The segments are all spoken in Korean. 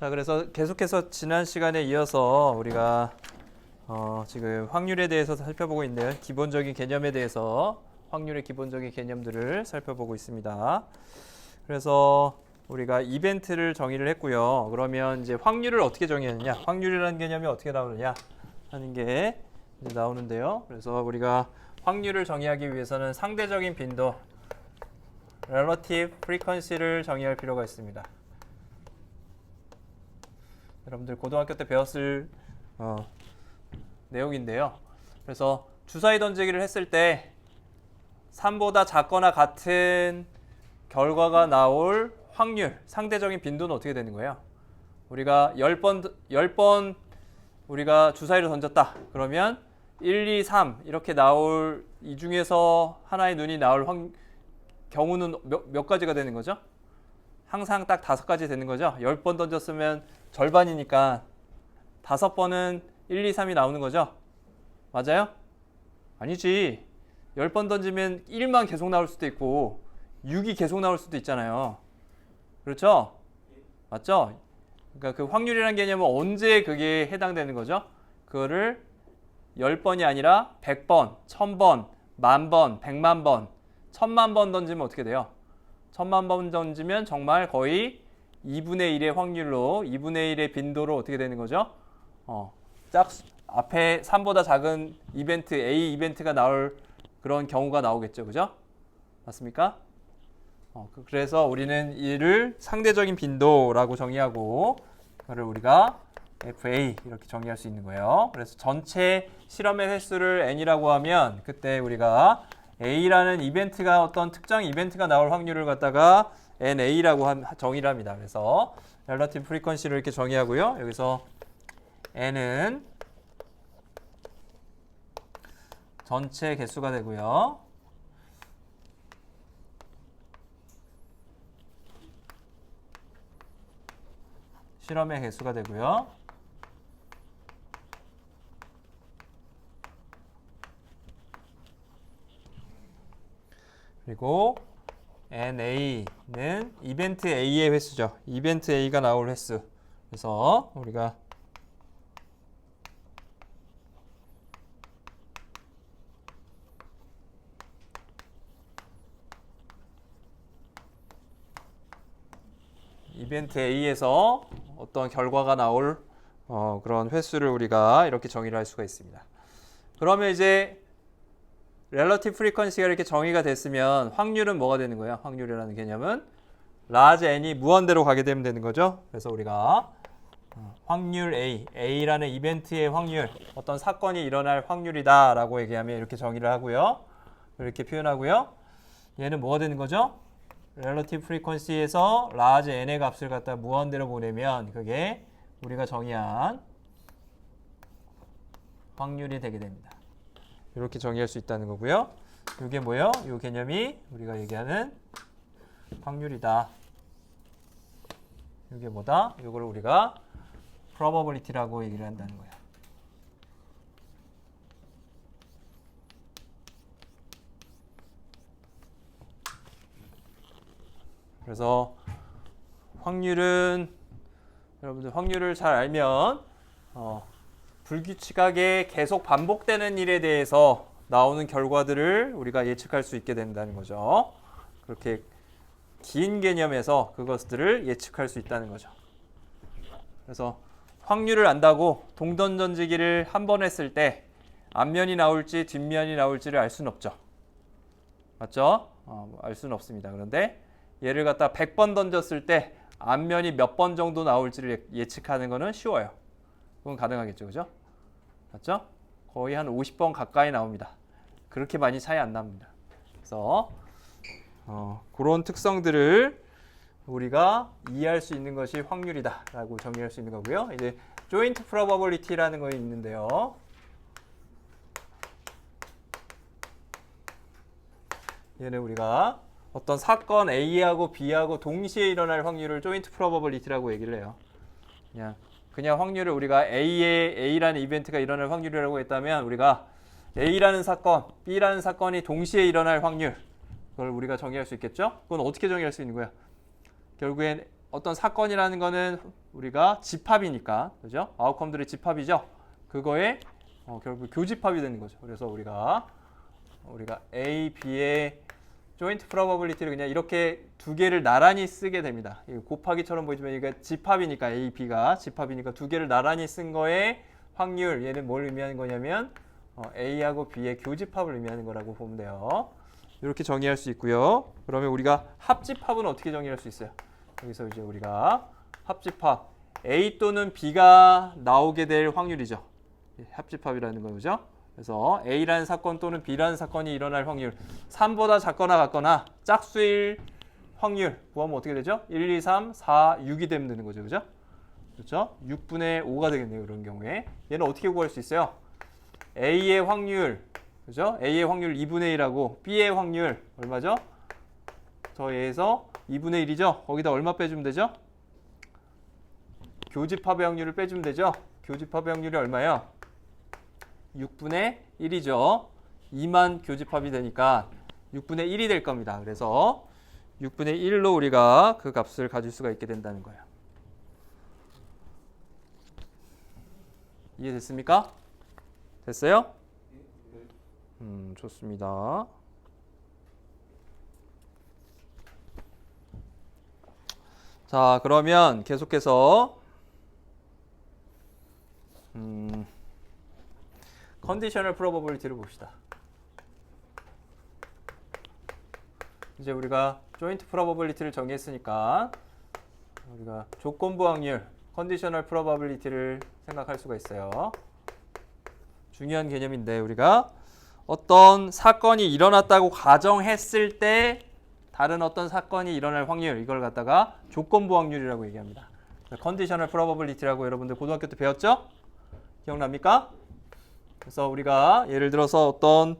자, 그래서 계속해서 지난 시간에 이어서 우리가 지금 확률에 대해서 살펴보고 있는 기본적인 개념에 대해서 확률의 기본적인 개념들을 살펴보고 있습니다. 그래서 우리가 이벤트를 정의를 했고요. 그러면 이제 확률을 어떻게 정의하느냐? 확률이라는 개념이 어떻게 나오느냐 하는 게 이제 나오는데요. 그래서 우리가 확률을 정의하기 위해서는 상대적인 빈도, relative frequency를 정의할 필요가 있습니다. 여러분들 고등학교 때 배웠을 내용인데요. 그래서 주사위 던지기를 했을 때 3보다 작거나 같은 결과가 나올 확률, 상대적인 빈도는 어떻게 되는 거예요? 우리가 10번 우리가 주사위를 던졌다. 그러면 1, 2, 3 이렇게 나올 이 중에서 하나의 눈이 나올 경우는 몇 가지가 되는 거죠? 항상 딱 5가지 되는 거죠. 10번 던졌으면 절반이니까 5번은 1, 2, 3이 나오는 거죠. 맞아요? 아니지. 10번 던지면 1만 계속 나올 수도 있고 6이 계속 나올 수도 있잖아요. 그렇죠? 맞죠? 그러니까 그 확률이라는 개념은 언제 그게 해당되는 거죠? 그거를 10번이 아니라 100번, 1000번, 10,000번, 100만 번, 1000만 번 던지면 어떻게 돼요? 1000만 번 던지면 정말 거의 2분의 1의 확률로 2분의 1의 빈도로 어떻게 되는 거죠? 앞에 3보다 작은 이벤트, A 이벤트가 나올 그런 경우가 나오겠죠. 그죠? 맞습니까? 그래서 우리는 이를 상대적인 빈도라고 정의하고 그거를 우리가 FA 이렇게 정의할 수 있는 거예요. 그래서 전체 실험의 횟수를 N이라고 하면 그때 우리가 A라는 이벤트가 어떤 특정 이벤트가 나올 확률을 갖다가 NA라고 정의를 합니다. 그래서 relative frequency를 이렇게 정의하고요. 여기서 N은 전체 개수가 되고요. 실험의 개수가 되고요. 그리고 NA는 이벤트 A의 횟수죠. 이벤트 A가 나올 횟수. 그래서 우리가 이벤트 A에서 어떤 결과가 나올 그런 횟수를 우리가 이렇게 정의를 할 수가 있습니다. 그러면 이제 relative frequency가 이렇게 정의가 됐으면 확률은 뭐가 되는 거예요? 확률이라는 개념은 large n이 무한대로 가게 되면 되는 거죠. 그래서 우리가 확률 A, A라는 이벤트의 확률, 어떤 사건이 일어날 확률이다 라고 얘기하면 이렇게 정의를 하고요. 이렇게 표현하고요. 얘는 뭐가 되는 거죠? relative frequency에서 large n의 값을 갖다 무한대로 보내면 그게 우리가 정의한 확률이 되게 됩니다. 이렇게 정의할 수 있다는 거고요. 이게 뭐예요? 이 개념이 우리가 얘기하는 확률이다. 이게 뭐다? 이걸 우리가 probability라고 얘기를 한다는 거예요. 그래서 확률은 여러분들 확률을 잘 알면 불규칙하게 계속 반복되는 일에 대해서 나오는 결과들을 우리가 예측할 수 있게 된다는 거죠. 그렇게 긴 개념에서 그것들을 예측할 수 있다는 거죠. 그래서 확률을 안다고 동전 던지기를 한 번 했을 때 앞면이 나올지 뒷면이 나올지를 알 수는 없죠. 맞죠? 알 수는 없습니다. 그런데 얘를 갖다 100번 던졌을 때 앞면이 몇 번 정도 나올지를 예측하는 거는 쉬워요. 그건 가능하겠죠. 그죠? 맞죠? 거의 한 50번 가까이 나옵니다. 그렇게 많이 차이 안 납니다. 그래서 그런 특성들을 우리가 이해할 수 있는 것이 확률이다 라고 정의할 수 있는 거고요. 이제 joint probability라는 거 있는데요. 얘는 우리가 어떤 사건 A하고 B하고 동시에 일어날 확률을 joint probability라고 얘기를 해요. 그냥 확률을 우리가 A라는 이벤트가 일어날 확률이라고 했다면 우리가 A라는 사건, B라는 사건이 동시에 일어날 확률 그걸 우리가 정의할 수 있겠죠? 그건 어떻게 정의할 수 있는 거야? 결국엔 어떤 사건이라는 거는 우리가 집합이니까, 그죠? 아웃컴들의 집합이죠. 그거에 결국 교집합이 되는 거죠. 그래서 우리가 A, B의 joint probability를 그냥 이렇게 두 개를 나란히 쓰게 됩니다. 곱하기처럼 보이지만 이게 집합이니까 A, B가 집합이니까 두 개를 나란히 쓴 거에 확률, 얘는 뭘 의미하는 거냐면 A하고 B의 교집합을 의미하는 거라고 보면 돼요. 이렇게 정의할 수 있고요. 그러면 우리가 합집합은 어떻게 정의할 수 있어요? 여기서 이제 우리가 합집합 A 또는 B가 나오게 될 확률이죠. 합집합이라는 거죠. 그래서 A라는 사건 또는 B라는 사건이 일어날 확률 3보다 작거나 같거나 짝수일 확률 구하면 어떻게 되죠? 1, 2, 3, 4, 6이 되는 거죠. 그죠? 그렇죠? 6분의 5가 되겠네요. 그런 경우에. 얘는 어떻게 구할 수 있어요? A의 확률, 그죠? A의 확률 2분의 1하고 B의 확률 얼마죠? 더해서 2분의 1이죠? 거기다 얼마 빼주면 되죠? 교집합의 확률을 빼주면 되죠? 교집합의 확률이 얼마예요? 6분의 1이죠. 2만 교집합이 되니까 6분의 1이 될 겁니다. 그래서 6분의 1로 우리가 그 값을 가질 수가 있게 된다는 거예요. 이해됐습니까? 됐어요? 좋습니다. 자, 그러면 계속해서 컨디셔널 프로버빌리티를 봅시다. 이제 우리가 조인트 프로버빌리티를 정의했으니까 우리가 조건부 확률, 컨디셔널 프로버빌리티를 생각할 수가 있어요. 중요한 개념인데 우리가 어떤 사건이 일어났다고 가정했을 때 다른 어떤 사건이 일어날 확률, 이걸 갖다가 조건부 확률이라고 얘기합니다. 컨디셔널 프로버빌리티라고 여러분들 고등학교 때 배웠죠? 기억납니까? 그래서 우리가 예를 들어서 어떤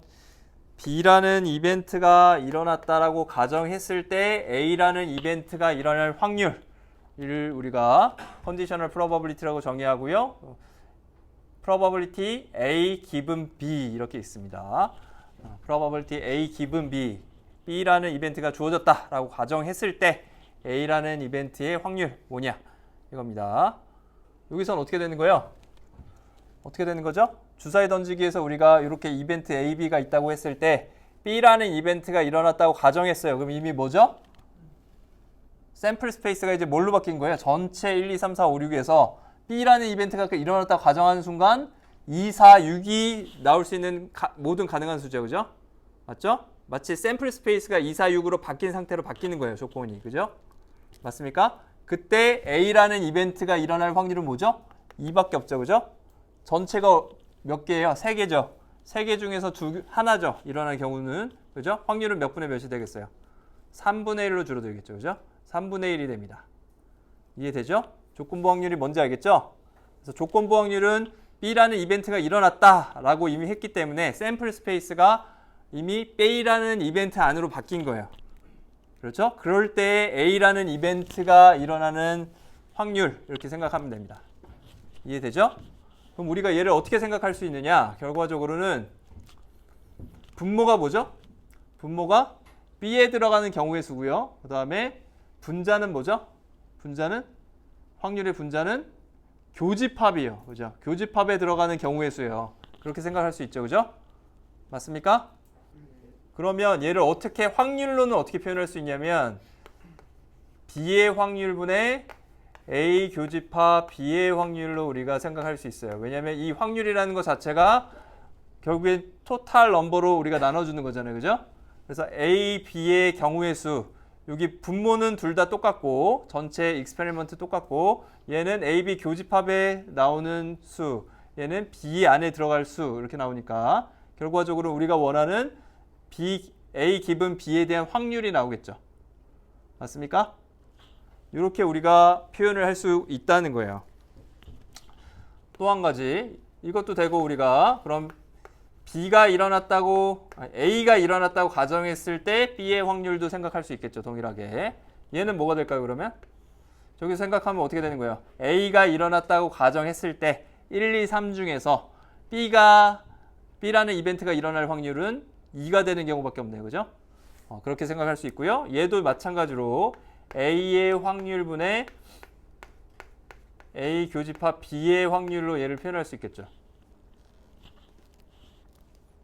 B라는 이벤트가 일어났다라고 가정했을 때 A라는 이벤트가 일어날 확률을 우리가 컨디셔널 프로버빌리티라고 정의하고요. probability A given B 이렇게 있습니다. probability A given B, B라는 이벤트가 주어졌다라고 가정했을 때 A라는 이벤트의 확률 뭐냐 이겁니다. 여기선 어떻게 되는 거예요? 어떻게 되는 거죠? 주사위 던지기에서 우리가 이렇게 이벤트 A, B가 있다고 했을 때 B라는 이벤트가 일어났다고 가정했어요. 그럼 이미 뭐죠? 샘플 스페이스가 이제 뭘로 바뀐 거예요? 전체 1, 2, 3, 4, 5, 6에서 B라는 이벤트가 일어났다고 가정하는 순간 2, 4, 6이 나올 수 있는 모든 가능한 수죠. 그죠? 맞죠? 마치 샘플 스페이스가 2, 4, 6으로 바뀐 상태로 바뀌는 거예요. 조건이. 그죠? 맞습니까? 그때 A라는 이벤트가 일어날 확률은 뭐죠? 2밖에 없죠. 그죠? 전체가 몇 개예요? 3개죠. 3개 중에서 하나죠. 일어날 경우는. 그죠? 확률은 몇 분의 몇이 되겠어요? 3분의 1로 줄어들겠죠. 그죠? 3분의 1이 됩니다. 이해되죠? 조건부 확률이 뭔지 알겠죠? 그래서 조건부 확률은 B라는 이벤트가 일어났다라고 이미 했기 때문에 샘플 스페이스가 이미 B라는 이벤트 안으로 바뀐 거예요. 그렇죠? 그럴 때 A라는 이벤트가 일어나는 확률 이렇게 생각하면 됩니다. 이해되죠? 그럼 우리가 얘를 어떻게 생각할 수 있느냐? 결과적으로는 분모가 뭐죠? 분모가 B에 들어가는 경우의 수고요. 그 다음에 분자는 뭐죠? 분자는 확률의 분자는 교집합이에요. 그죠? 교집합에 들어가는 경우의 수예요. 그렇게 생각할 수 있죠. 그죠? 맞습니까? 그러면 얘를 어떻게 확률로는 어떻게 표현할 수 있냐면 B의 확률분의 A 교집합 B의 확률로 우리가 생각할 수 있어요. 왜냐하면 이 확률이라는 것 자체가 결국엔 토탈 넘버로 우리가 나눠주는 거잖아요. 그죠? 그래서 A, B의 경우의 수 여기 분모는 둘 다 똑같고 전체 익스페리먼트 똑같고 얘는 A, B 교집합에 나오는 수 얘는 B 안에 들어갈 수 이렇게 나오니까 결과적으로 우리가 원하는 B, A 기분 B에 대한 확률이 나오겠죠. 맞습니까? 이렇게 우리가 표현을 할 수 있다는 거예요. 또 한 가지 이것도 되고 우리가 그럼 B가 일어났다고 A가 일어났다고 가정했을 때 B의 확률도 생각할 수 있겠죠. 동일하게. 얘는 뭐가 될까요? 그러면 저기서 생각하면 어떻게 되는 거예요? A가 일어났다고 가정했을 때 1, 2, 3 중에서 B라는 이벤트가 일어날 확률은 2가 되는 경우밖에 없네요. 그죠? 그렇게 생각할 수 있고요. 얘도 마찬가지로 A의 확률분의 A 교집합 B의 확률로 얘를 표현할 수 있겠죠.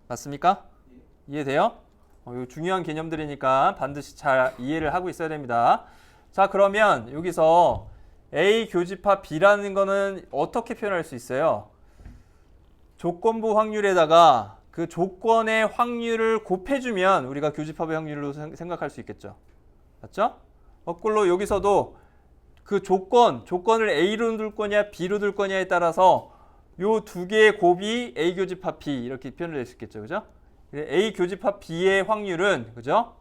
맞습니까? 이해돼요? 이거 중요한 개념들이니까 반드시 잘 이해를 하고 있어야 됩니다. 자, 그러면 여기서 A 교집합 B라는 거는 어떻게 표현할 수 있어요? 조건부 확률에다가 그 조건의 확률을 곱해주면 우리가 교집합의 확률로 생각할 수 있겠죠. 맞죠? 거꾸로 여기서도 그 조건을 A로 둘 거냐 B로 둘 거냐에 따라서 요 두 개의 곱이 A 교집합 B 이렇게 표현을 할 수 있겠죠. 그죠? A 교집합 B의 확률은, 그죠?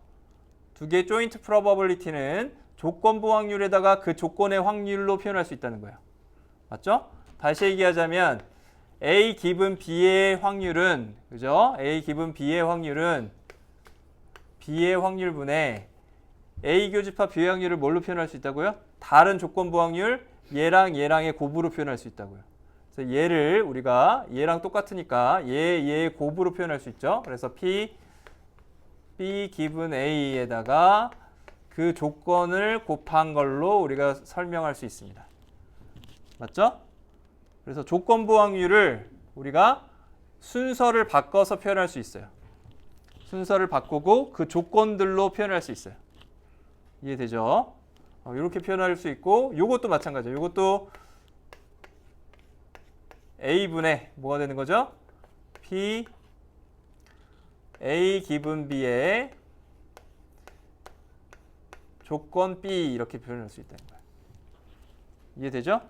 두 개의 조인트 프로버빌리티는 조건부 확률에다가 그 조건의 확률로 표현할 수 있다는 거예요. 맞죠? 다시 얘기하자면 A 기분 B의 확률은, 그죠? A 기분 B의 확률은 B의 확률분의 A 교집합 B의 확률을 뭘로 표현할 수 있다고요? 다른 조건부 확률 얘랑의 곱으로 표현할 수 있다고요. 그래서 얘를 우리가 얘랑 똑같으니까 얘의 곱으로 표현할 수 있죠. 그래서 B 기분 A에다가 그 조건을 곱한 걸로 우리가 설명할 수 있습니다. 맞죠? 그래서 조건부 확률을 우리가 순서를 바꿔서 표현할 수 있어요. 순서를 바꾸고 그 조건들로 표현할 수 있어요. 이해되죠? 이렇게 표현할 수 있고, 요것도 마찬가지예요. 요것도 A분의 뭐가 되는 거죠? P A 기분 B의 조건 B 이렇게 표현할 수 있다는 거예요. 이해되죠?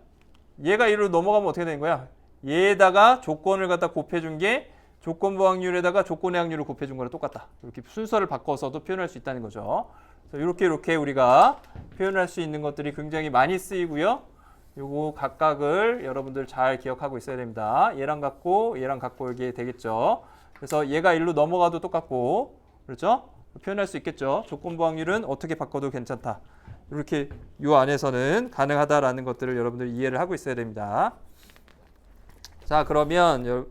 얘가 이리로 넘어가면 어떻게 되는 거야? 얘에다가 조건을 갖다 곱해준 게 조건부 확률에다가 조건의 확률을 곱해준 거랑 똑같다. 이렇게 순서를 바꿔서도 표현할 수 있다는 거죠. 그래서 이렇게 우리가 표현할 수 있는 것들이 굉장히 많이 쓰이고요. 요거 각각을 여러분들 잘 기억하고 있어야 됩니다. 얘랑 같고 이게 되겠죠. 그래서 얘가 일로 넘어가도 똑같고, 그렇죠? 표현할 수 있겠죠. 조건부 확률은 어떻게 바꿔도 괜찮다. 이렇게 요 안에서는 가능하다라는 것들을 여러분들 이해를 하고 있어야 됩니다. 자, 그러면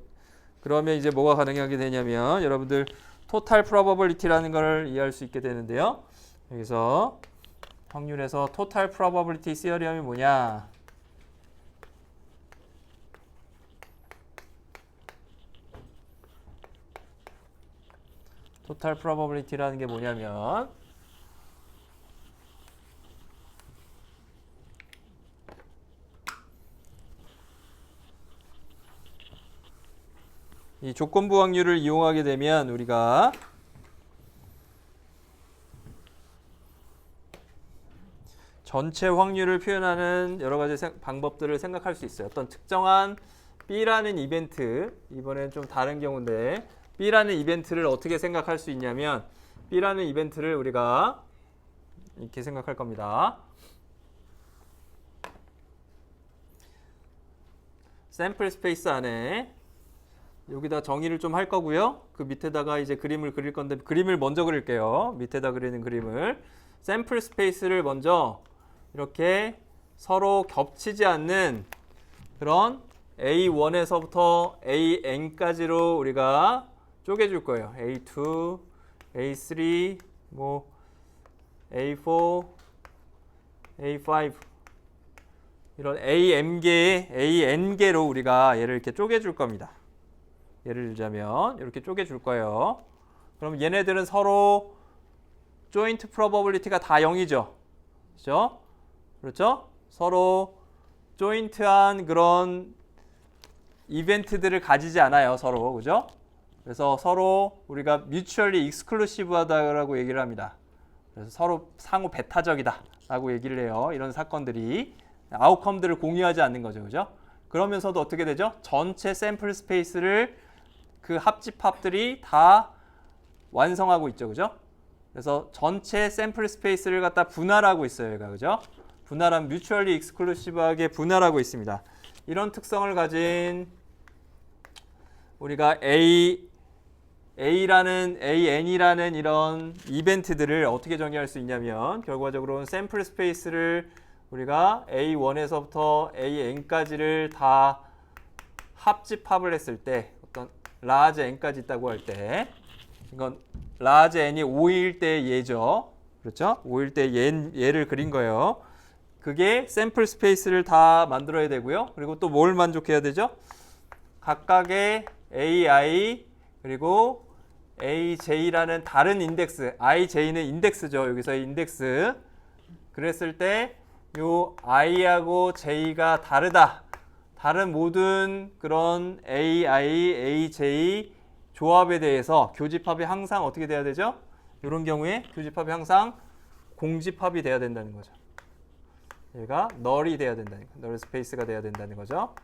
이제 뭐가 가능하게 되냐면 여러분들 토탈 프로버빌리티라는 걸 이해할 수 있게 되는데요. 여기서 확률에서 토탈 프로버빌리티 시어리엄이 뭐냐? 토탈 프로버빌리티라는 게 뭐냐면 이 조건부 확률을 이용하게 되면 우리가 전체 확률을 표현하는 여러 가지 방법들을 생각할 수 있어요. 어떤 특정한 B라는 이벤트, 이번엔 좀 다른 경우인데 B라는 이벤트를 어떻게 생각할 수 있냐면 B라는 이벤트를 우리가 이렇게 생각할 겁니다. 샘플 스페이스 안에 여기다 정의를 좀 할 거고요. 그 밑에다가 이제 그림을 그릴 건데 그림을 먼저 그릴게요. 밑에다 그리는 그림을. 샘플 스페이스를 먼저 이렇게 서로 겹치지 않는 그런 A1에서부터 AN까지로 우리가 쪼개줄 거예요. A2, A3, 뭐 A4, A5 이런 AN개로 우리가 얘를 이렇게 쪼개줄 겁니다. 예를 들자면 이렇게 쪼개줄 거예요. 그럼 얘네들은 서로 조인트 프로버빌리티가 다 0이죠. 그렇죠? 그렇죠? 서로 조인트한 그런 이벤트들을 가지지 않아요. 서로. 그죠? 그래서 서로 우리가 뮤추얼리 익스클루시브하다라고 얘기를 합니다. 그래서 서로 상호 배타적이다 라고 얘기를 해요. 이런 사건들이 아웃컴들을 공유하지 않는 거죠. 그죠? 그러면서도 어떻게 되죠? 전체 샘플 스페이스를 그 합집합들이 다 완성하고 있죠. 그죠? 그래서 전체 샘플 스페이스를 갖다 분할하고 있어요. 얘가. 그죠? 분할한 뮤추얼리 익스클루시브하게 분할하고 있습니다. 이런 특성을 가진 우리가 AN이라는 이런 이벤트들을 어떻게 정의할 수 있냐면 결과적으로는 샘플 스페이스를 우리가 A1에서부터 AN까지를 다 합집합을 했을 때 어떤 large N까지 있다고 할 때 이건 large N이 5일 때의 예죠. 그렇죠? 5일 때 얘를 그린 거예요. 그게 샘플 스페이스를 다 만들어야 되고요. 그리고 또 뭘 만족해야 되죠? 각각의 AI 그리고 AJ라는 다른 인덱스, IJ는 인덱스죠. 여기서의 인덱스. 그랬을 때 요 I하고 J가 다르다. 다른 모든 그런 AI, AJ 조합에 대해서 교집합이 항상 어떻게 돼야 되죠? 이런 경우에 교집합이 항상 공집합이 돼야 된다는 거죠. 얘가 널이 돼야 된다는 거죠. 널 스페이스가 돼야 된다는 거죠.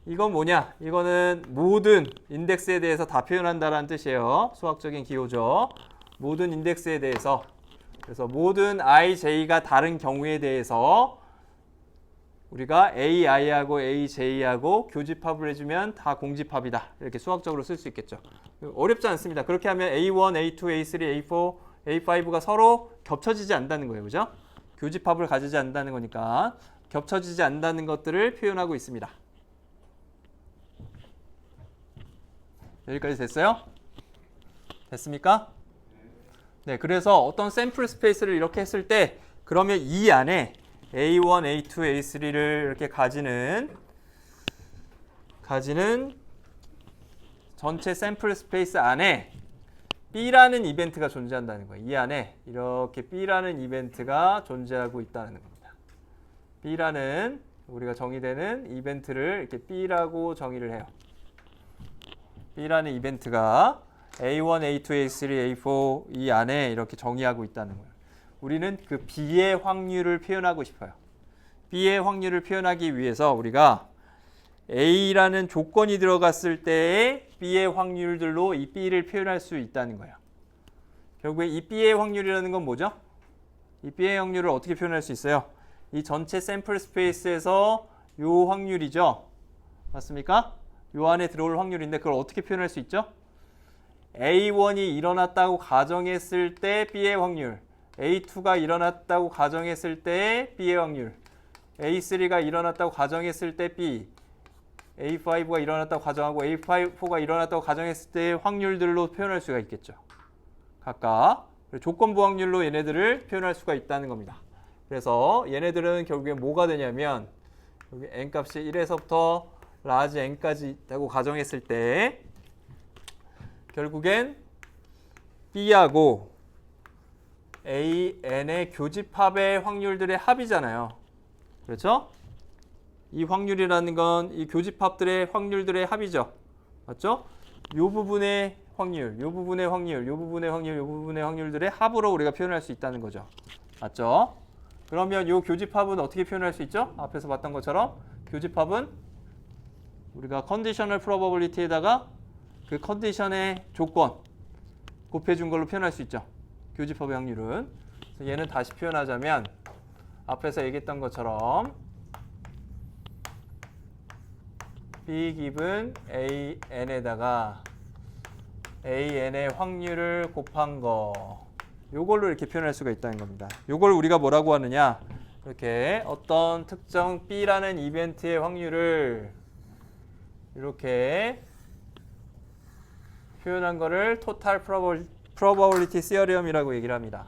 이건 뭐냐? 이거는 모든 인덱스에 대해서 다 표현한다라는 뜻이에요. 수학적인 기호죠. 모든 인덱스에 대해서. 그래서 모든 IJ가 다른 경우에 대해서 우리가 AI하고 AJ하고 교집합을 해주면 다 공집합이다. 이렇게 수학적으로 쓸 수 있겠죠. 어렵지 않습니다. 그렇게 하면 A1, A2, A3, A4, A5가 서로 겹쳐지지 않는다는 거예요. 그죠? 교집합을 가지지 않는다는 거니까 겹쳐지지 않는다는 것들을 표현하고 있습니다. 여기까지 됐어요? 됐습니까? 네, 그래서 어떤 샘플 스페이스를 이렇게 했을 때 그러면 이 안에 A1, A2, A3를 이렇게 가지는 전체 샘플 스페이스 안에 B라는 이벤트가 존재한다는 거예요. 이 안에 이렇게 B라는 이벤트가 존재하고 있다는 겁니다. B라는 우리가 정의되는 이벤트를 이렇게 B라고 정의를 해요. B라는 이벤트가 A1, A2, A3, A4 이 안에 이렇게 정의하고 있다는 거예요. 우리는 그 B의 확률을 표현하고 싶어요. B의 확률을 표현하기 위해서 우리가 A라는 조건이 들어갔을 때의 B의 확률들로 이 B를 표현할 수 있다는 거예요. 결국에 이 B의 확률이라는 건 뭐죠? 이 B의 확률을 어떻게 표현할 수 있어요? 이 전체 샘플 스페이스에서 요 확률이죠. 맞습니까? 요 안에 들어올 확률인데 그걸 어떻게 표현할 수 있죠? A1이 일어났다고 가정했을 때 B의 확률, A2가 일어났다고 가정했을 때 B의 확률, A3가 일어났다고 가정했을 때 B, A5가 일어났다고 가정하고 A4가 일어났다고 가정했을 때 확률들로 표현할 수가 있겠죠. 각각 조건부 확률로 얘네들을 표현할 수가 있다는 겁니다. 그래서 얘네들은 결국에 뭐가 되냐면 여기 n값이 1에서부터 라지 n까지 있다고 가정했을 때 결국엔 B하고 AN의 교집합의 확률들의 합이잖아요. 그렇죠? 이 확률이라는 건 이 교집합들의 확률들의 합이죠. 맞죠? 이 부분의 확률, 이 부분의 확률, 이 부분의 확률, 이 부분의 확률들의 합으로 우리가 표현할 수 있다는 거죠. 맞죠? 그러면 이 교집합은 어떻게 표현할 수 있죠? 앞에서 봤던 것처럼 교집합은 우리가 컨디셔널 프로버빌리티에다가 그 컨디션의 조건 곱해준 걸로 표현할 수 있죠. 교집합의 확률은. 그래서 얘는 다시 표현하자면 앞에서 얘기했던 것처럼 B 기분 AN에다가 AN의 확률을 곱한 거 요걸로 이렇게 표현할 수가 있다는 겁니다. 요걸 우리가 뭐라고 하느냐 이렇게 어떤 특정 B라는 이벤트의 확률을 이렇게 표현한 거를 토탈 프로버빌리티 시어리엄이라고 얘기를 합니다.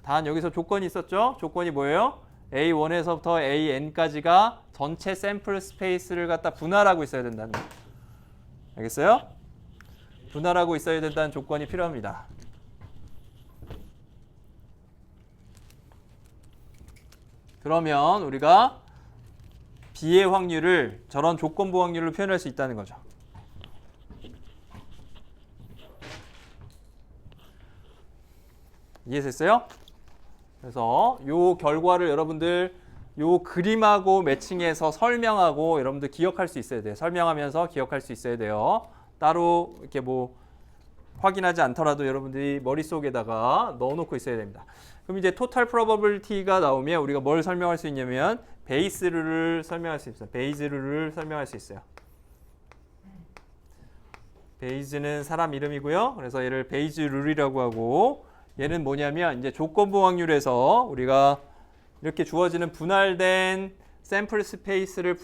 단 여기서 조건이 있었죠? 조건이 뭐예요? A1에서부터 AN까지가 전체 샘플 스페이스를 갖다 분할하고 있어야 된다는 거예요. 알겠어요? 분할하고 있어야 된다는 조건이 필요합니다. 그러면 우리가 B의 확률을 저런 조건부 확률로 표현할 수 있다는 거죠. 이해됐어요? 그래서 요 결과를 여러분들 요 그림하고 매칭해서 설명하고 여러분들 기억할 수 있어야 돼요. 설명하면서 기억할 수 있어야 돼요. 따로 이렇게 뭐 확인하지 않더라도 여러분들이 머릿속에다가 넣어놓고 있어야 됩니다. 그럼 이제 토탈 프로버빌리티가 나오면 우리가 뭘 설명할 수 있냐면 베이스 룰을 설명할 수 있어요. 베이즈 룰을 설명할 수 있어요. 베이즈는 사람 이름이고요. 그래서 얘를 베이즈 룰이라고 하고 얘는 뭐냐면 이제 조건부 확률에서 우리가 이렇게 주어지는 분할된 샘플 스페이스를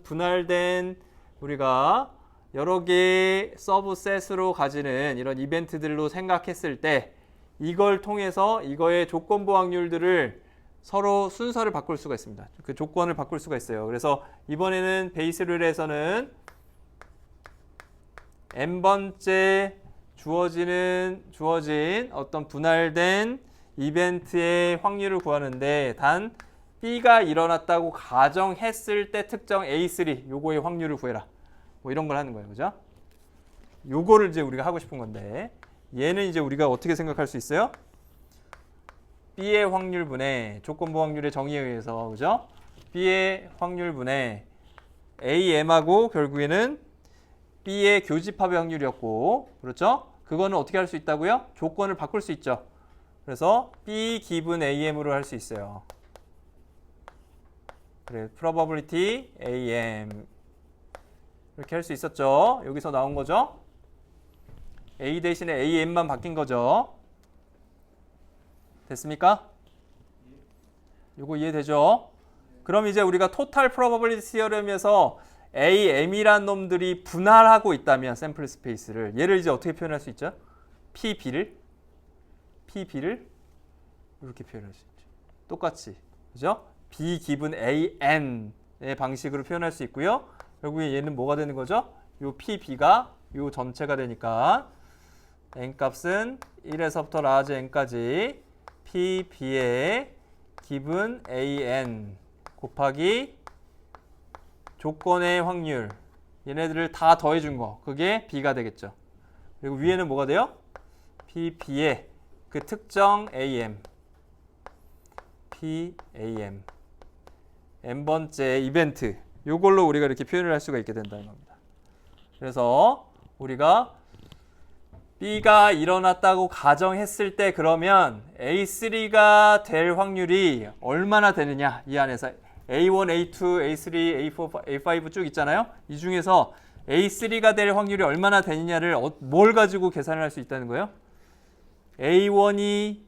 분할된 우리가 여러 개의 서브셋으로 가지는 이런 이벤트들로 생각했을 때 이걸 통해서 이거의 조건부 확률들을 서로 순서를 바꿀 수가 있습니다. 그 조건을 바꿀 수가 있어요. 그래서 이번에는 베이스 룰에서는 n번째 주어진 어떤 분할된 이벤트의 확률을 구하는데 단 B가 일어났다고 가정했을 때 특정 A3 요거의 확률을 구해라. 뭐 이런 걸 하는 거예요. 그죠? 요거를 이제 우리가 하고 싶은 건데 얘는 이제 우리가 어떻게 생각할 수 있어요? B의 확률분의 조건부 확률의 정의에 의해서 그죠? B의 확률분의 AM하고 결국에는 B의 교집합의 확률이었고 그렇죠? 그거는 어떻게 할 수 있다고요? 조건을 바꿀 수 있죠. 그래서 B 기분 AM으로 할 수 있어요. 그래, probability AM 이렇게 할 수 있었죠. 여기서 나온 거죠. A 대신에 AM만 바뀐 거죠. 됐습니까? 이거 이해되죠? 그럼 이제 우리가 토탈 프로버빌리티 시어럼에서 AM이란 놈들이 분할하고 있다면 샘플 스페이스를 얘를 이제 어떻게 표현할 수 있죠? PB를 이렇게 표현할 수 있죠. 똑같이. 그죠? B 기분 AN의 방식으로 표현할 수 있고요. 결국에 얘는 뭐가 되는 거죠? 요 PB가 요 전체가 되니까 n 값은 1에서부터 라지 n까지 PB의 기분 AN 곱하기 조건의 확률 얘네들을 다 더해준 거 그게 B가 되겠죠. 그리고 위에는 뭐가 돼요? PB의 그 특정 AM PAM n번째 이벤트 요걸로 우리가 이렇게 표현을 할 수가 있게 된다는 겁니다. 그래서 우리가 B가 일어났다고 가정했을 때 그러면 A3가 될 확률이 얼마나 되느냐 이 안에서 A1, A2, A3, A4, A5 쭉 있잖아요. 이 중에서 A3가 될 확률이 얼마나 되느냐를 뭘 가지고 계산을 할 수 있다는 거예요? A1이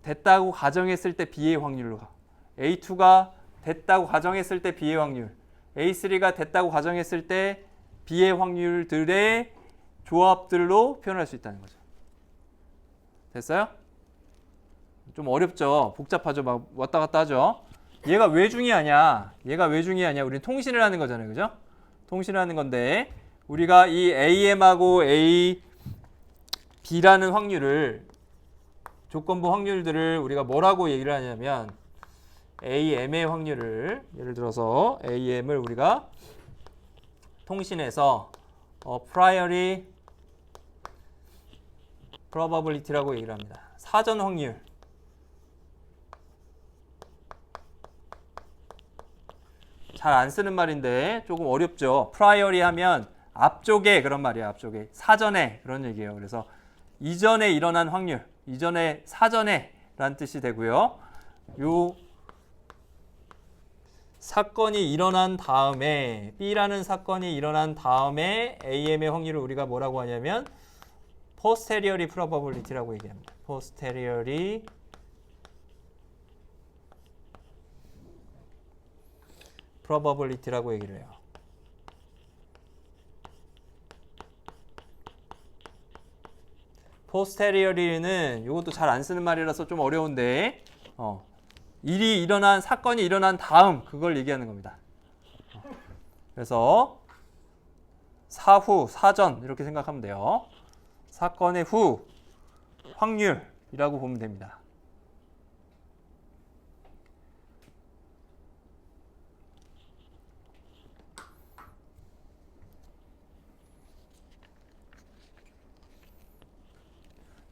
됐다고 가정했을 때 B의 확률로 가. A2가 됐다고 가정했을 때 B의 확률. A3가 됐다고 가정했을 때 B의 확률들의 조합들로 표현할 수 있다는 거죠. 됐어요? 좀 어렵죠? 복잡하죠? 막 왔다 갔다 하죠? 얘가 왜 중요하냐? 우리는 통신을 하는 거잖아요. 그죠? 통신을 하는 건데 우리가 이 AM하고 B라는 확률을 조건부 확률들을 우리가 뭐라고 얘기를 하냐면 AM의 확률을 예를 들어서 AM을 우리가 통신에서 priori probability라고 얘기를 합니다. 사전 확률. 잘 안 쓰는 말인데 조금 어렵죠. priori 하면 앞쪽에 그런 말이에요. 앞쪽에. 사전에 그런 얘기예요. 그래서 이전에 일어난 확률, 이전에 사전에 라는 뜻이 되고요. 요 사건이 일어난 다음에 B라는 사건이 일어난 다음에 AM의 확률을 우리가 뭐라고 하냐면 posteriori probability라고 얘기합니다. posteriori probability라고 얘기를 해요. posteriori는 이것도 잘 안 쓰는 말이라서 좀 어려운데 일이 일어난 사건이 일어난 다음 그걸 얘기하는 겁니다. 그래서 사후, 사전 이렇게 생각하면 돼요. 사건의 후 확률이라고 보면 됩니다.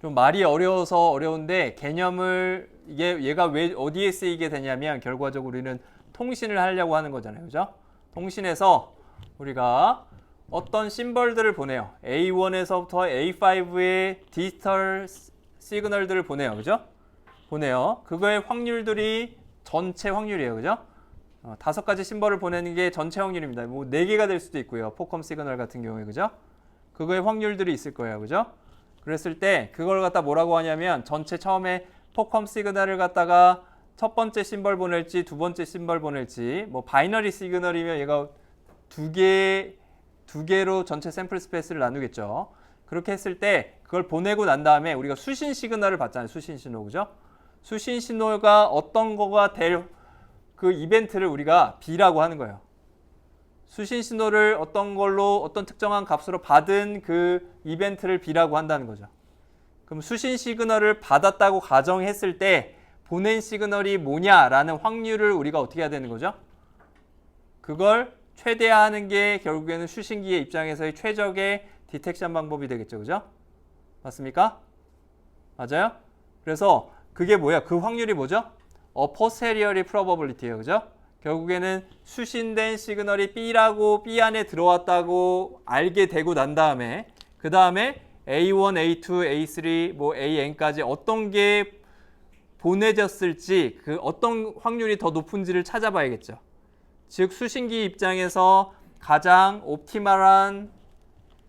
좀 말이 어려워서 어려운데 개념을 얘가 왜 어디에 쓰이게 되냐면 결과적으로 우리는 통신을 하려고 하는 거잖아요. 그죠? 통신에서 우리가 어떤 심벌들을 보내요. A1에서부터 A5의 디지털 시그널들을 보내요. 그죠? 보내요. 그거의 확률들이 전체 확률이에요. 그죠? 5가지 심벌을 보내는 게 전체 확률입니다. 뭐 4개가 될 수도 있고요. 포컴 시그널 같은 경우에. 그죠? 그거의 확률들이 있을 거예요. 그죠? 그랬을 때 그걸 갖다 뭐라고 하냐면 전체 처음에 포컴 시그널을 갖다가 첫 번째 심벌 보낼지 두 번째 심벌 보낼지 뭐 바이너리 시그널이면 얘가 두 개로 전체 샘플 스페이스를 나누겠죠. 그렇게 했을 때 그걸 보내고 난 다음에 우리가 수신 시그널을 받잖아요. 수신 신호, 그죠? 수신 신호가 어떤 거가 될 그 이벤트를 우리가 B라고 하는 거예요. 수신 신호를 어떤 걸로 어떤 특정한 값으로 받은 그 이벤트를 B라고 한다는 거죠. 그럼 수신 시그널을 받았다고 가정했을 때 보낸 시그널이 뭐냐라는 확률을 우리가 어떻게 해야 되는 거죠? 그걸 최대화하는 게 결국에는 수신기의 입장에서의 최적의 디텍션 방법이 되겠죠. 그죠? 맞습니까? 맞아요? 그래서 그게 뭐야? 그 확률이 뭐죠? posteriori probability예요. 그죠? 결국에는 수신된 시그널이 B라고 B 안에 들어왔다고 알게 되고 난 다음에 그 다음에 A1, A2, A3, 뭐 AN까지 어떤 게 보내졌을지 그 어떤 확률이 더 높은지를 찾아봐야겠죠. 즉 수신기 입장에서 가장 옵티멀한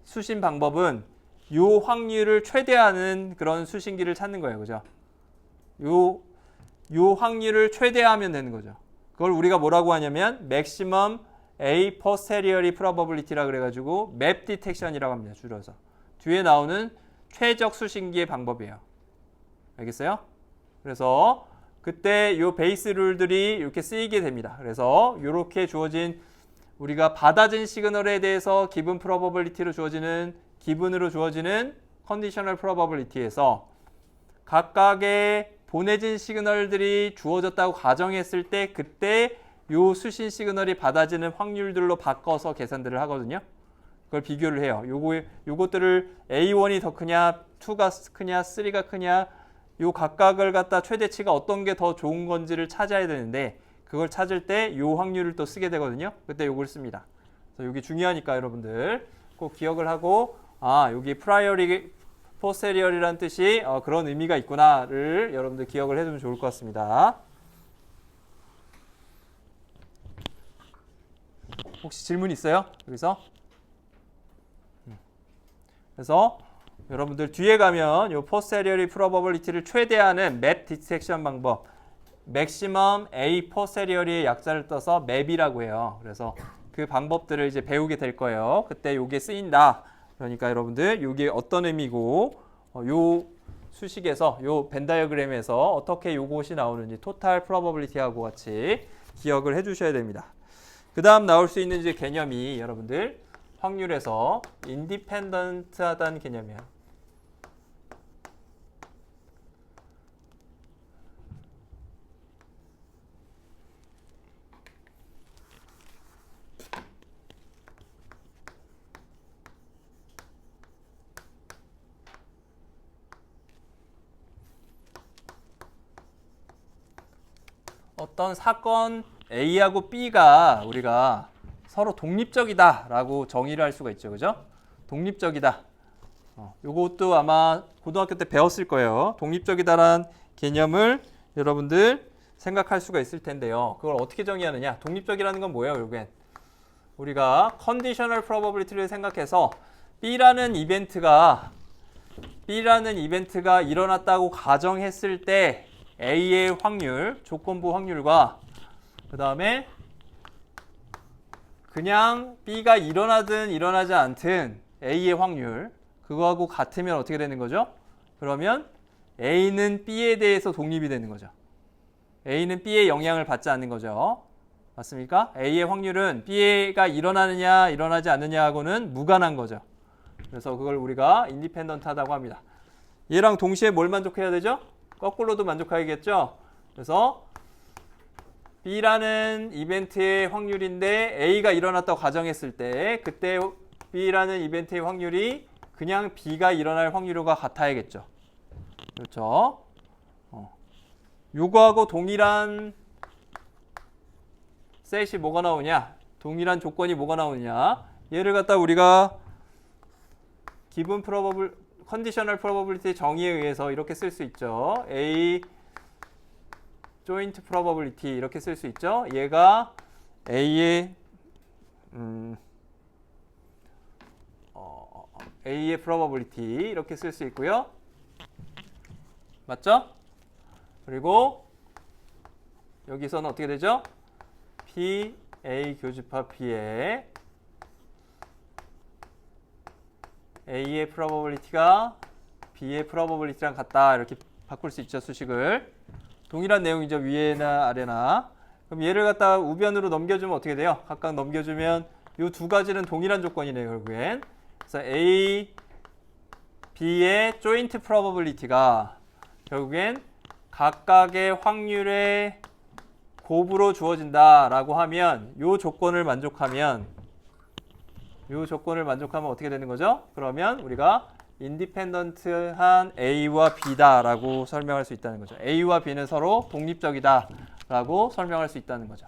수신 방법은 요 확률을 최대화하는 그런 수신기를 찾는 거예요. 그죠? 요 확률을 최대화하면 되는 거죠. 그걸 우리가 뭐라고 하냐면 maximum A posteriori probability라 그래가지고 map detection이라고 합니다. 줄여서. 뒤에 나오는 최적 수신기의 방법이에요. 알겠어요? 그래서 그때 요 베이스 룰들이 이렇게 쓰이게 됩니다. 그래서 이렇게 주어진 우리가 받아진 시그널에 대해서 기분 프로버빌리티로 주어지는 기분으로 주어지는 컨디셔널 프로버빌리티에서 각각의 보내진 시그널들이 주어졌다고 가정했을 때 그때 요 수신 시그널이 받아지는 확률들로 바꿔서 계산들을 하거든요. 그걸 비교를 해요. 요것들을 A1이 더 크냐, 2가 크냐, 3가 크냐, 요 각각을 갖다 최대치가 어떤 게 더 좋은 건지를 찾아야 되는데 그걸 찾을 때 요 확률을 또 쓰게 되거든요. 그때 요걸 씁니다. 그래서 여기 중요하니까 여러분들 꼭 기억을 하고 여기 프라이어리 포스테리어리라는 뜻이 그런 의미가 있구나를 여러분들 기억을 해두면 좋을 것 같습니다. 혹시 질문 있어요? 여기서? 그래서 여러분들 뒤에 가면 이 posteriori probability를 최대화하는 map detection 방법 maximum A posteriori의 약자를 떠서 map이라고 해요. 그래서 그 방법들을 이제 배우게 될 거예요. 그때 요게 쓰인다. 그러니까 여러분들 요게 어떤 의미고 요 수식에서 요 벤 다이어그램에서 어떻게 요것이 나오는지 토탈 프로버빌리티하고 같이 기억을 해 주셔야 됩니다. 그 다음 나올 수 있는 이제 개념이 여러분들 확률에서 인디펜던트하다는 개념이에요. 어떤 사건 A하고 B가 우리가 서로 독립적이다라고 정의를 할 수가 있죠. 그죠? 독립적이다. 요것도 아마 고등학교 때 배웠을 거예요. 독립적이다라는 개념을 여러분들 생각할 수가 있을 텐데요. 그걸 어떻게 정의하느냐? 독립적이라는 건 뭐예요? 요게 우리가 컨디셔널 프로버빌리티를 생각해서 B라는 이벤트가 일어났다고 가정했을 때 A의 확률, 조건부 확률과 그 다음에 그냥 B가 일어나든 일어나지 않든 A의 확률 그거하고 같으면 어떻게 되는 거죠? 그러면 A는 B에 대해서 독립이 되는 거죠. A는 B의 영향을 받지 않는 거죠. 맞습니까? A의 확률은 B가 일어나느냐 일어나지 않느냐하고는 무관한 거죠. 그래서 그걸 우리가 인디펜던트하다고 합니다. 얘랑 동시에 뭘 만족해야 되죠? 거꾸로도 만족해야겠죠? 그래서 B라는 이벤트의 확률인데 A가 일어났다고 가정했을 때 그때 B라는 이벤트의 확률이 그냥 B가 일어날 확률과 같아야겠죠. 그렇죠? 요거하고 동일한 셋이 뭐가 나오냐? 동일한 조건이 뭐가 나오냐? 얘를 갖다 우리가 기본 컨디셔널 프로버빌리티 정의에 의해서 이렇게 쓸 수 있죠. A joint probability 이렇게 쓸 수 있죠. 얘가 A의 A의 probability 이렇게 쓸 수 있고요. 맞죠? 그리고 여기서는 어떻게 되죠? P, A 교집합 P의 A의 probability가 B의 probability랑 같다. 이렇게 바꿀 수 있죠, 수식을. 동일한 내용이죠, 위에나 아래나. 그럼 얘를 갖다 우변으로 넘겨주면 어떻게 돼요? 각각 넘겨주면 이 두 가지는 동일한 조건이네요, 결국엔. 그래서 A, B의 joint probability가 결국엔 각각의 확률의 곱으로 주어진다라고 하면 이 조건을 만족하면 어떻게 되는 거죠? 그러면 우리가 인디펜던트한 A와 B다라고 설명할 수 있다는 거죠. A와 B는 서로 독립적이다라고 설명할 수 있다는 거죠.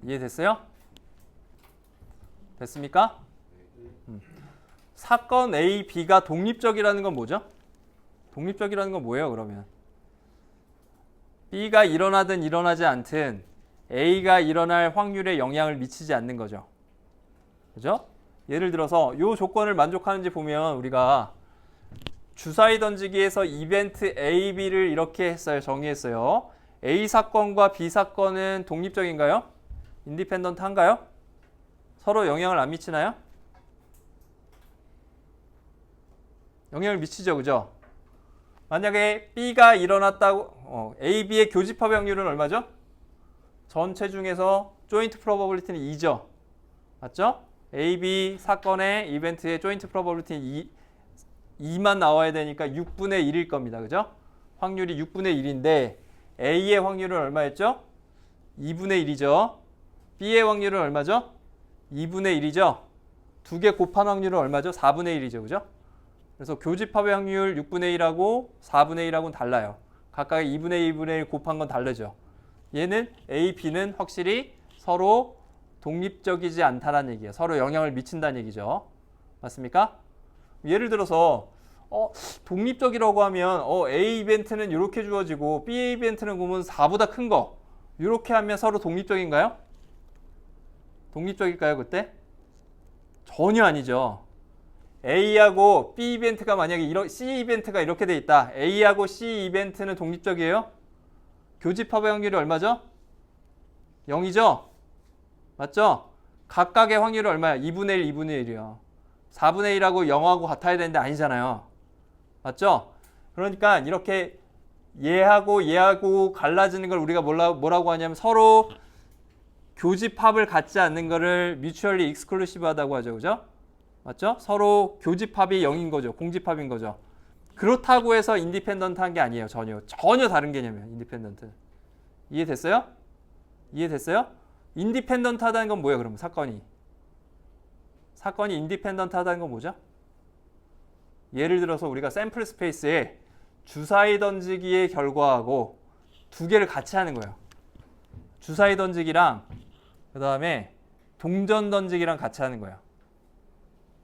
이해됐어요? 됐습니까? 사건 A, B가 독립적이라는 건 뭐죠? 독립적이라는 건 뭐예요, 그러면? B가 일어나든 일어나지 않든 A가 일어날 확률에 영향을 미치지 않는 거죠. 그죠? 예를 들어서 이 조건을 만족하는지 보면 우리가 주사위 던지기에서 이벤트 A, B를 이렇게 했어요. 정의했어요. A 사건과 B 사건은 독립적인가요? 인디펜던트한가요? 서로 영향을 안 미치나요? 영향을 미치죠, 그죠? 만약에 B가 일어났다고 A, B의 교집합 확률은 얼마죠? 전체 중에서 조인트 프로버빌리티는 2죠. 맞죠? A, B 사건의 이벤트의 조인트 프로버빌리티는 2만 나와야 되니까 6분의 1일 겁니다. 그죠? 확률이 6분의 1인데 A의 확률은 얼마였죠? 2분의 1이죠. B의 확률은 얼마죠? 2분의 1이죠. 두 개 곱한 확률은 얼마죠? 4분의 1이죠. 그죠? 그래서 교집합의 확률 6분의 1하고 4분의 1하고는 달라요. 각각의 2분의 2분의 1 곱한 건 다르죠. 얘는 A, B는 확실히 서로 독립적이지 않다는 얘기예요. 서로 영향을 미친다는 얘기죠. 맞습니까? 예를 들어서 독립적이라고 하면 A 이벤트는 이렇게 주어지고 B 이벤트는 보면 4보다 큰 거. 이렇게 하면 서로 독립적인가요? 독립적일까요, 그때? 전혀 아니죠. A하고 B 이벤트가 만약에 C 이벤트가 이렇게 돼 있다. A하고 C 이벤트는 독립적이에요? 교집합의 확률이 얼마죠? 0이죠? 맞죠? 각각의 확률이 얼마야? 2분의 1, 2분의 1이요. 4분의 1하고 0하고 같아야 되는데 아니잖아요. 맞죠? 그러니까 이렇게 얘하고 갈라지는 걸 우리가 뭐라고 하냐면 서로 교집합을 갖지 않는 거를 뮤추얼리 익스클루시브 하다고 하죠. 그죠? 맞죠? 서로 교집합이 0인 거죠. 공집합인 거죠. 그렇다고 해서 인디펜던트한 게 아니에요. 전혀 다른 개념이에요. 인디펜던트. 이해됐어요? 이해됐어요? 인디펜던트하다는 건 뭐예요? 그럼 사건이 인디펜던트하다는 건 뭐죠? 예를 들어서 우리가 샘플 스페이스에 주사위 던지기의 결과하고 두 개를 같이 하는 거예요. 주사위 던지기랑 그 다음에 동전 던지기랑 같이 하는 거예요.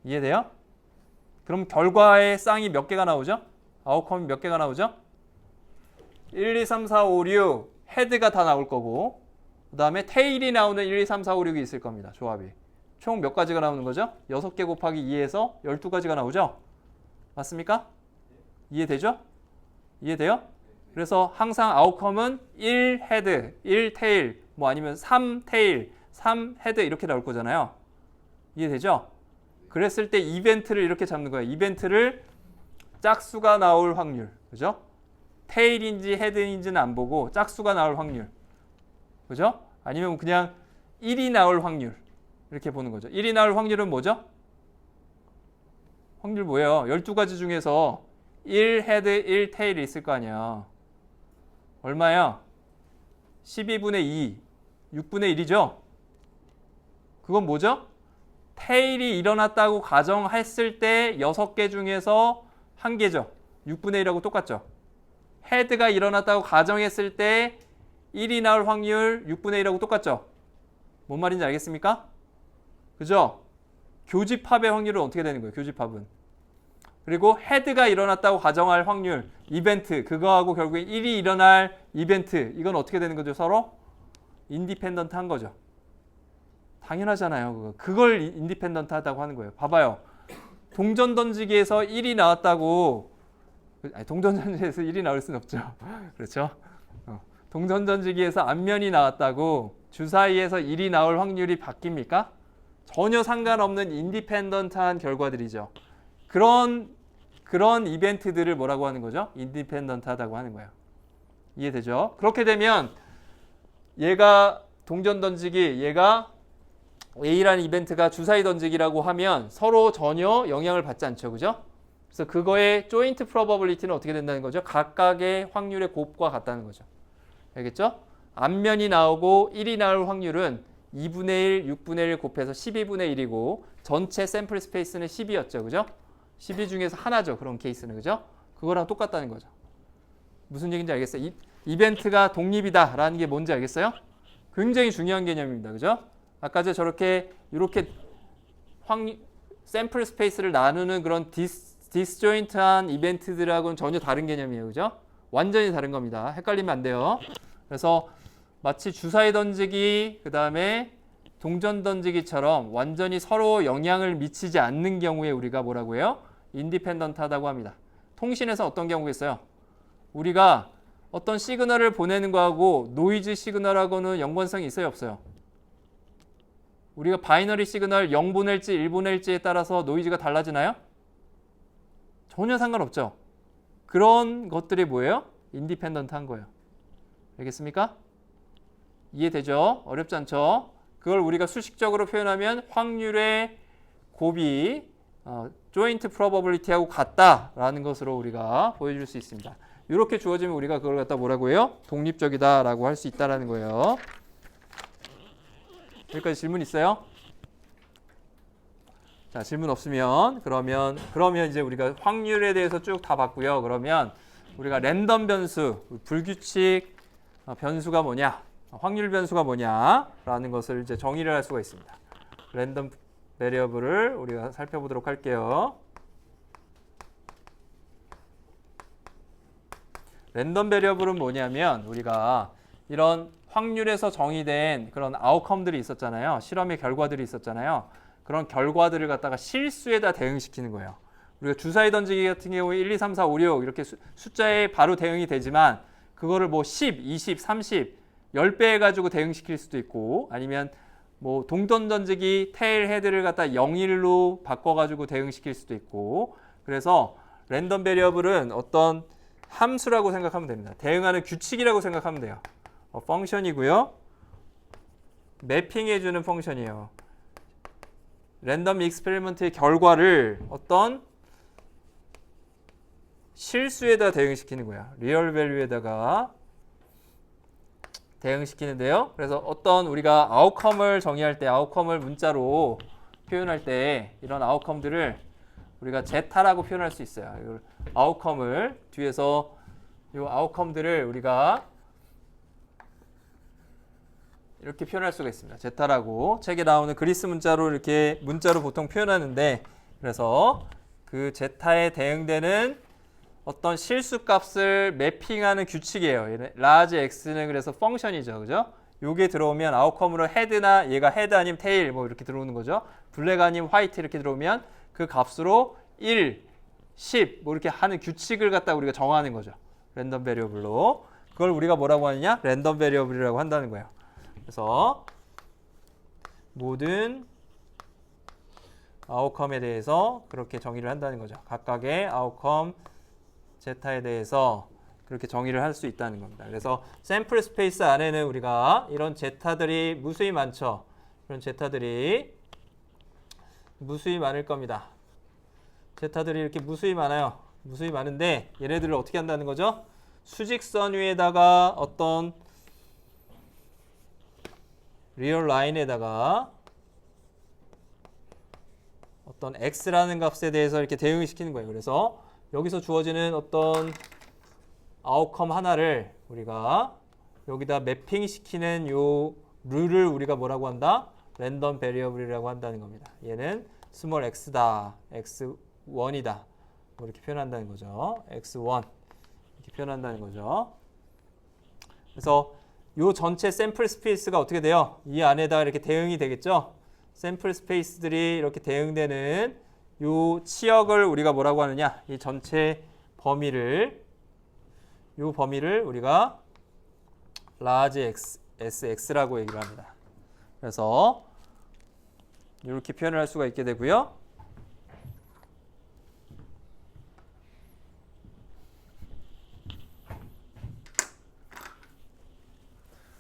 이해돼요? 그럼 결과의 쌍이 몇 개가 나오죠? 아웃컴이 몇 개가 나오죠? 1, 2, 3, 4, 5, 6 헤드가 다 나올 거고 그 다음에 테일이 나오는 1, 2, 3, 4, 5, 6이 있을 겁니다. 조합이. 총 몇 가지가 나오는 거죠? 6개 곱하기 2에서 12가지가 나오죠? 맞습니까? 이해되죠? 이해돼요? 그래서 항상 아웃컴은 1 헤드, 1 테일, 뭐 아니면 3 테일, 3 헤드 이렇게 나올 거잖아요. 이해되죠? 그랬을 때 이벤트를 이렇게 잡는 거예요. 이벤트를 짝수가 나올 확률. 그죠? 테일인지 헤드인지는 안 보고 짝수가 나올 확률. 그죠? 아니면 그냥 1이 나올 확률. 이렇게 보는 거죠. 1이 나올 확률은 뭐죠? 확률 뭐예요? 12가지 중에서 1 헤드, 1 테일이 있을 거 아니야. 얼마야? 12분의 2, 6분의 1이죠? 그건 뭐죠? 테일이 일어났다고 가정했을 때 6개 중에서 1개죠. 6분의 1하고 똑같죠. 헤드가 일어났다고 가정했을 때 1이 나올 확률 6분의 1하고 똑같죠. 뭔 말인지 알겠습니까? 그죠? 교집합의 확률은 어떻게 되는 거예요? 교집합은. 그리고 헤드가 일어났다고 가정할 확률, 이벤트, 그거하고 결국에 1이 일어날 이벤트, 이건 어떻게 되는 거죠? 서로 인디펜던트 한 거죠. 당연하잖아요. 그걸 인디펜던트 하다고 하는 거예요. 봐봐요. 동전 던지기에서 1이 나왔다고 아니, 동전전지기에서 1이 나올 수는 없죠. 그렇죠? 동전전지기에서 앞면이 나왔다고 주사위에서 1이 나올 확률이 바뀝니까? 전혀 상관없는 인디펜던트한 결과들이죠. 그런 이벤트들을 뭐라고 하는 거죠? 인디펜던트하다고 하는 거예요. 이해되죠? 그렇게 되면 얘가 동전 던지기, 얘가 A라는 이벤트가 주사위 던지기라고 하면 서로 전혀 영향을 받지 않죠. 그죠? 그래서 그거의 조인트 프로버빌리티는 어떻게 된다는 거죠? 각각의 확률의 곱과 같다는 거죠. 알겠죠? 앞면이 나오고 1이 나올 확률은 2분의 1, 6분의 1 곱해서 12분의 1이고 전체 샘플 스페이스는 10이었죠. 그죠? 12 중에서 하나죠. 그런 케이스는. 그죠? 그거랑 똑같다는 거죠. 무슨 얘기인지 알겠어요? 이벤트가 독립이다라는 게 뭔지 알겠어요? 굉장히 중요한 개념입니다. 그죠? 아까 저렇게 이렇게 샘플 스페이스를 나누는 그런 디스조인트한 이벤트들하고는 전혀 다른 개념이에요. 그죠? 완전히 다른 겁니다. 헷갈리면 안 돼요. 그래서 마치 주사위 던지기, 그 다음에 동전 던지기처럼 완전히 서로 영향을 미치지 않는 경우에 우리가 뭐라고 해요? 인디펜던트하다고 합니다. 통신에서 어떤 경우가 있어요? 우리가 어떤 시그널을 보내는 거하고 노이즈 시그널하고는 연관성이 있어요, 없어요? 우리가 바이너리 시그널 0 보낼지 1 보낼지에 따라서 노이즈가 달라지나요? 전혀 상관없죠. 그런 것들이 뭐예요? 인디펜던트한 거예요. 알겠습니까? 이해되죠? 어렵지 않죠? 그걸 우리가 수식적으로 표현하면 확률의 곱이 조인트 프로버빌리티하고 같다라는 것으로 우리가 보여줄 수 있습니다. 이렇게 주어지면 우리가 그걸 갖다 뭐라고 해요? 독립적이다라고 할 수 있다라는 거예요. 여기까지 질문 있어요? 자, 질문 없으면 그러면 이제 우리가 확률에 대해서 쭉 다 봤고요. 그러면 우리가 랜덤 변수, 불규칙 변수가 뭐냐, 확률 변수가 뭐냐라는 것을 이제 정의를 할 수가 있습니다. 랜덤 베리어블을 우리가 살펴보도록 할게요. 랜덤 베리어블은 뭐냐면 우리가 이런 확률에서 정의된 그런 아웃컴들이 있었잖아요. 실험의 결과들이 있었잖아요. 그런 결과들을 갖다가 실수에다 대응시키는 거예요. 우리가 주사위 던지기 같은 경우에 1, 2, 3, 4, 5, 6 이렇게 숫자에 바로 대응이 되지만 그거를 뭐 10, 20, 30, 10배 해가지고 대응시킬 수도 있고 아니면 뭐 동전 던지기 테일 헤드를 갖다 0, 1로 바꿔가지고 대응시킬 수도 있고 그래서 랜덤 베리어블은 어떤 함수라고 생각하면 됩니다. 대응하는 규칙이라고 생각하면 돼요. 펑션이고요. 매핑해주는 펑션이에요. 랜덤 익스페리먼트의 결과를 어떤 실수에다 대응시키는 거야. 리얼 밸류에다가 대응시키는데요. 그래서 어떤 우리가 아웃컴을 정의할 때 아웃컴을 문자로 표현할 때 이런 아웃컴들을 우리가 제타라고 표현할 수 있어요. 아웃컴을 뒤에서 이 아웃컴들을 우리가 이렇게 표현할 수가 있습니다. 제타라고 책에 나오는 그리스 문자로 이렇게 문자로 보통 표현하는데 그래서 그 제타에 대응되는 어떤 실수 값을 매핑하는 규칙이에요. 라지 x는 그래서 펑션이죠. 그죠? 요게 들어오면 아웃컴으로 헤드나 얘가 헤드 아니면 테일 뭐 이렇게 들어오는 거죠. 블랙 아니면 화이트 이렇게 들어오면 그 값으로 1, 10 뭐 이렇게 하는 규칙을 갖다 우리가 정하는 거죠. 랜덤 베리어블로. 그걸 우리가 뭐라고 하느냐? 랜덤 베리어블이라고 한다는 거예요. 그래서 모든 아웃컴에 대해서 그렇게 정의를 한다는 거죠. 각각의 아웃컴 제타에 대해서 그렇게 정의를 할 수 있다는 겁니다. 그래서 샘플 스페이스 안에는 우리가 이런 제타들이 무수히 많죠. 이런 제타들이 무수히 많을 겁니다. 제타들이 이렇게 무수히 많아요. 무수히 많은데 얘네들을 어떻게 한다는 거죠? 수직선 위에다가 어떤 리얼 라인에다가 어떤 x라는 값에 대해서 이렇게 대응을 시키는 거예요. 그래서 여기서 주어지는 어떤 아웃컴 하나를 우리가 여기다 매핑시키는 요 룰을 우리가 뭐라고 한다? 랜덤 베리어블이라고 한다는 겁니다. 얘는 스몰 x다, x1이다 뭐 이렇게 표현한다는 거죠. x1 이렇게 표현한다는 거죠. 그래서 요 전체 샘플 스페이스가 어떻게 돼요? 이 안에다가 이렇게 대응이 되겠죠? 샘플 스페이스들이 이렇게 대응되는 요 치역을 우리가 뭐라고 하느냐? 이 전체 요 범위를 우리가 large sx라고 얘기를 합니다. 그래서 이렇게 표현을 할 수가 있게 되고요.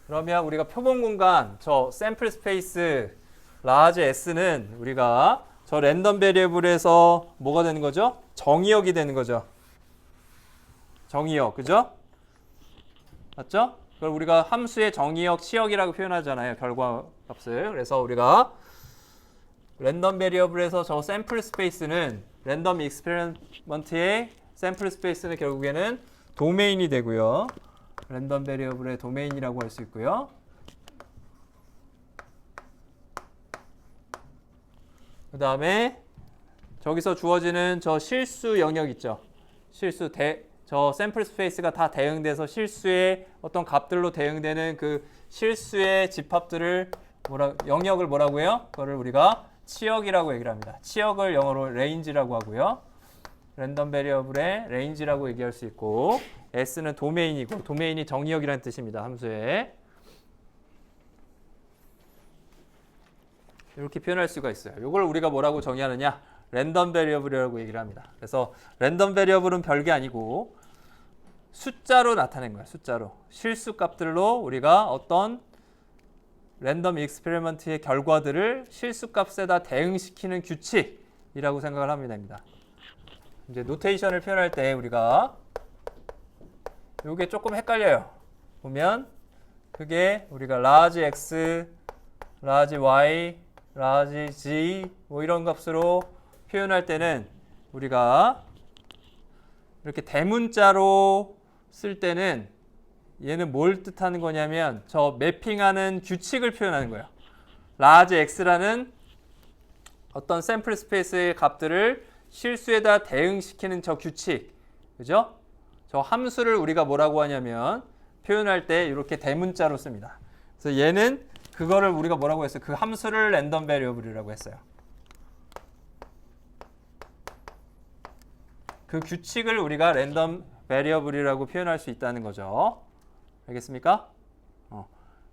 그러면 우리가 표본 공간 저 샘플 스페이스 large s는 우리가 저 랜덤 베리어블에서 뭐가 되는 거죠? 정의역이 되는 거죠. 정의역, 그죠? 맞죠? 그걸 우리가 함수의 정의역, 치역이라고 표현하잖아요. 결과 값을. 그래서 우리가 랜덤 베리어블에서 저 샘플 스페이스는 랜덤 익스페리먼트의 샘플 스페이스는 결국에는 도메인이 되고요. 랜덤 베리어블의 도메인이라고 할 수 있고요. 그 다음에 저기서 주어지는 저 실수 영역 있죠. 저 샘플 스페이스가 다 대응돼서 실수의 어떤 값들로 대응되는 그 실수의 집합들을 영역을 뭐라고 해요? 그거를 우리가 치역이라고 얘기를 합니다. 치역을 영어로 레인지라고 하고요. 랜덤 베리어블의 레인지라고 얘기할 수 있고, S는 도메인이고, 도메인이 정의역이라는 뜻입니다. 함수에. 이렇게 표현할 수가 있어요. 이걸 우리가 뭐라고 정의하느냐? 랜덤 베리어블이라고 얘기를 합니다. 그래서 랜덤 베리어블은 별게 아니고 숫자로 나타낸 거예요. 숫자로. 실수 값들로 우리가 어떤 랜덤 익스페리먼트의 결과들을 실수 값에다 대응시키는 규칙이라고 생각을 하면 됩니다. 이제 노테이션을 표현할 때 우리가 이게 조금 헷갈려요. 보면 그게 우리가 large x, large y, large g 뭐 이런 값으로 표현할 때는 우리가 이렇게 대문자로 쓸 때는 얘는 뭘 뜻하는 거냐면 저 매핑하는 규칙을 표현하는 거예요. large x라는 어떤 샘플 스페이스의 값들을 실수에다 대응시키는 저 규칙, 그죠? 저 함수를 우리가 뭐라고 하냐면 표현할 때 이렇게 대문자로 씁니다. 그래서 얘는 그거를 우리가 뭐라고 했어요? 그 함수를 랜덤 베리어블이라고 했어요. 그 규칙을 우리가 랜덤 베리어블이라고 표현할 수 있다는 거죠. 알겠습니까?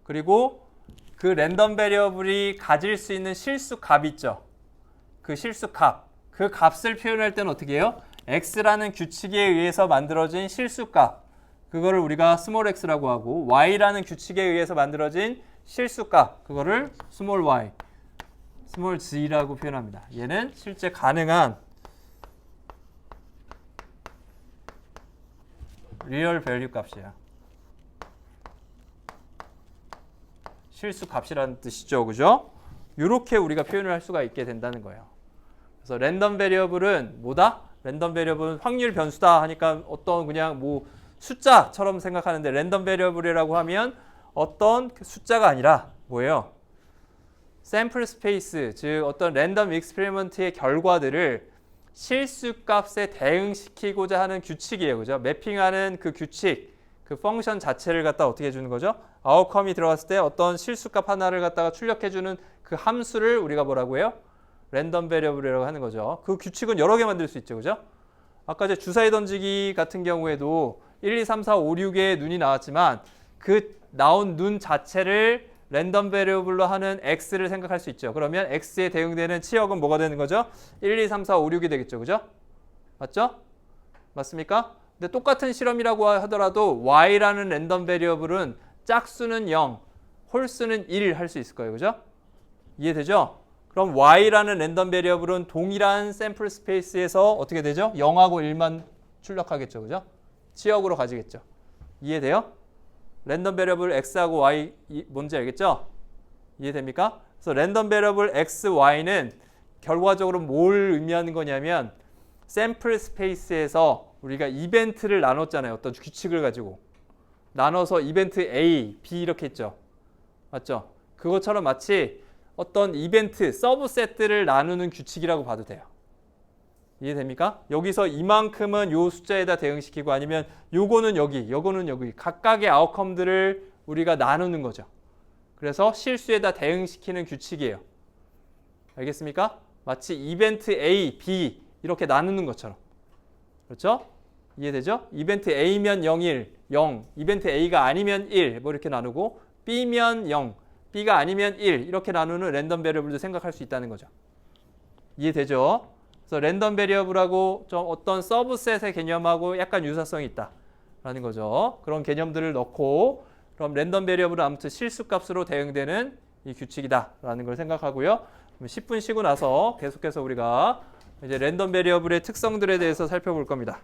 그리고 그 랜덤 베리어블이 가질 수 있는 실수 값 있죠. 그 실수 값. 그 값을 표현할 때는 어떻게 해요? x라는 규칙에 의해서 만들어진 실수 값. 그거를 우리가 스몰 x라고 하고 y라는 규칙에 의해서 만들어진 실수 값. 그거를 스몰 y, 스몰 g라고 표현합니다. 얘는 실제 가능한 리얼 밸류 값이야. 실수 값이라는 뜻이죠. 그죠? 이렇게 우리가 표현을 할 수가 있게 된다는 거예요. 그래서 랜덤 베리어블은 뭐다? 랜덤 베리어블은 확률 변수다 하니까 어떤 그냥 뭐 숫자처럼 생각하는데 랜덤 베리어블이라고 하면 어떤 숫자가 아니라 뭐예요? 샘플 스페이스, 즉 어떤 랜덤 익스페리먼트의 결과들을 실수 값에 대응시키고자 하는 규칙이에요. 그죠? 매핑하는 그 규칙, 그 펑션 자체를 갖다 어떻게 해주는 거죠? 아웃컴이 들어갔을 때 어떤 실수 값 하나를 갖다가 출력해주는 그 함수를 우리가 뭐라고 해요? 랜덤 베리어블이라고 하는 거죠. 그 규칙은 여러 개 만들 수 있죠. 그죠? 아까 이제 주사위 던지기 같은 경우에도 1, 2, 3, 4, 5, 6의 눈이 나왔지만 그 나온 눈 자체를 랜덤 베리어블로 하는 x를 생각할 수 있죠. 그러면 x에 대응되는 치역은 뭐가 되는 거죠? 1, 2, 3, 4, 5, 6이 되겠죠. 그죠? 맞죠? 맞습니까? 근데 똑같은 실험이라고 하더라도 y라는 랜덤 베리어블은 짝수는 0, 홀수는 1 할 수 있을 거예요. 그죠? 이해되죠? 그럼 y라는 랜덤 베리어블은 동일한 샘플 스페이스에서 어떻게 되죠? 0하고 1만 출력하겠죠. 그죠? 치역으로 가지겠죠. 이해돼요? 랜덤 베리어블 x하고 y 뭔지 알겠죠? 이해됩니까? 그래서 랜덤 베리어블 x, y는 결과적으로 뭘 의미하는 거냐면 샘플 스페이스에서 우리가 이벤트를 나눴잖아요. 어떤 규칙을 가지고. 나눠서 이벤트 A, B 이렇게 했죠. 맞죠? 그것처럼 마치 어떤 이벤트, 서브셋들을 나누는 규칙이라고 봐도 돼요. 이해됩니까? 여기서 이만큼은 요 숫자에다 대응시키고 아니면 요거는 여기, 요거는 여기 각각의 아웃컴들을 우리가 나누는 거죠. 그래서 실수에다 대응시키는 규칙이에요. 알겠습니까? 마치 이벤트 A, B 이렇게 나누는 것처럼. 그렇죠? 이해되죠? 이벤트 A면 0일, 0. 이벤트 A가 아니면 1. 뭐 이렇게 나누고 B면 0, B가 아니면 1. 이렇게 나누는 랜덤 베리어블도 생각할 수 있다는 거죠. 이해되죠? 그래서 랜덤 베리어블하고 좀 어떤 서브셋의 개념하고 약간 유사성이 있다라는 거죠. 그런 개념들을 넣고 그럼 랜덤 베리어블은 아무튼 실수값으로 대응되는 이 규칙이다라는 걸 생각하고요. 10분 쉬고 나서 계속해서 우리가 이제 랜덤 베리어블의 특성들에 대해서 살펴볼 겁니다.